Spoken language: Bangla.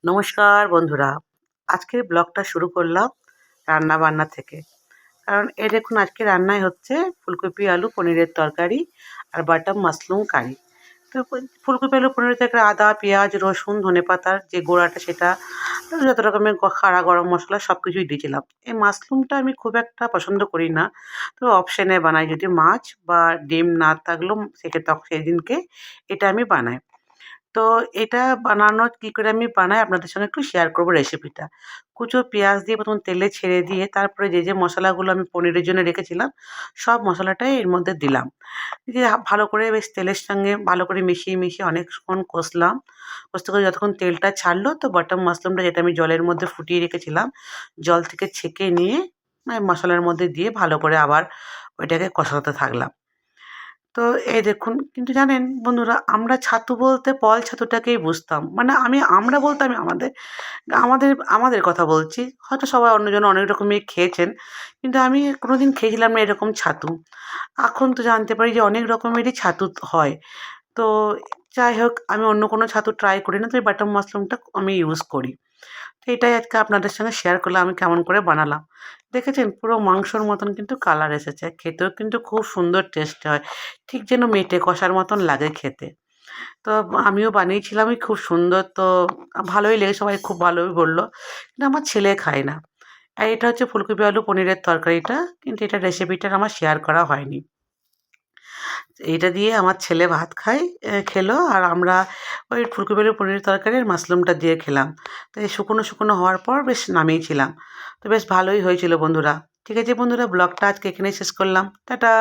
নমস্কার বন্ধুরা, আজকের ব্লগটা শুরু করলাম রান্না-বান্না থেকে। কারণ এই দেখুন আজকে রান্নায় হচ্ছে ফুলকপি, আলু, পনিরের তরকারি আর বাটার মাশরুম কারি। তো ফুলকপি, আলু, পনিরের তরকারি আদা, পেঁয়াজ, রসুন, ধনেপাতার যে গুঁড়াটা সেটা যত রকমের খাড়া গরম মসলা সব কিছুই দিয়েছিলাম। এই মাশরুমটা আমি খুব একটা পছন্দ করি না। তো অপশনে বানাই যদি মাছ বা ডিম না থাকলেও সেদিনকে এটা আমি বানাই। তো এটা বানানোর কি করে আমি বানাই আপনাদের সঙ্গে একটু শেয়ার করব রেসিপিটা। কুচো পেঁয়াজ দিয়ে ১ম তেলে ছেড়ে দিয়ে তারপরে যে মশলাগুলো আমি পনিরের জন্য রেখেছিলাম, সব মশলাটাই এর মধ্যে দিলাম। দিয়ে ভালো করে বেশ তেলের সঙ্গে ভালো করে মিশিয়ে অনেকক্ষণ কষলাম। কষতে, কষতে যতক্ষণ তেলটা ছাড়লো তো বাটার মাশরুমটা যেটা আমি জলের মধ্যে ফুটিয়ে রেখেছিলাম, জল থেকে ছেঁকে নিয়ে মশলার মধ্যে দিয়ে ভালো করে আবার ওইটাকে কষাতে থাকলাম। তো এই দেখুন কিন্তু জানেন বন্ধুরা আমরা ছাতু বলতে পল ছাতুটাকেই বুঝতাম। মানে আমরা বলতে আমি আমাদের আমাদের আমাদের কথা বলছি। হয়তো সবাই অন্যজন অনেক রকমের খেয়েছেন। কিন্তু আমি কোনোদিন খেয়েছিলাম না এরকম ছাতু। এখন তো জানতে পারি যে অনেক রকমেরই ছাতু হয়। তো যাই হোক আমি অন্য কোনো ছাতু ট্রাই করি না। তো এই বাটার মাশরুমটা আমি ইউজ করি। তো এটাই আজকে আপনাদের সঙ্গে শেয়ার করলাম আমি কেমন করে বানালাম। দেখেছেন পুরো মাংসর মতন কিন্তু কালার এসেছে। খেতেও কিন্তু খুব সুন্দর টেস্ট হয়। ঠিক যেন মেটে কষার মতন লাগে খেতে। তো আমিও বানিয়েছিলাম খুব সুন্দর তো ভালোই লেগে সবাই খুব ভালোই বলল। কিন্তু আমার ছেলে খায় না। আর এটা হচ্ছে ফুলকপি আলু পনিরের তরকারিটা। কিন্তু এটার রেসিপিটা আমার শেয়ার করা হয়নি। এইটা দিয়ে আমার ছেলে ভাত খায় খেলো আর আমরা ওই ফুলকপি আলু পনিরের তরকারি আর মাশরুমটা দিয়ে খেলাম। তো এই শুকনো, শুকনো হওয়ার পর বেশ নামিয়েছিলাম। তো বেশ ভালোই হয়েছিল বন্ধুরা। ঠিক আছে বন্ধুরা ব্লগটা আজকে এখানেই শেষ করলাম। টাটা।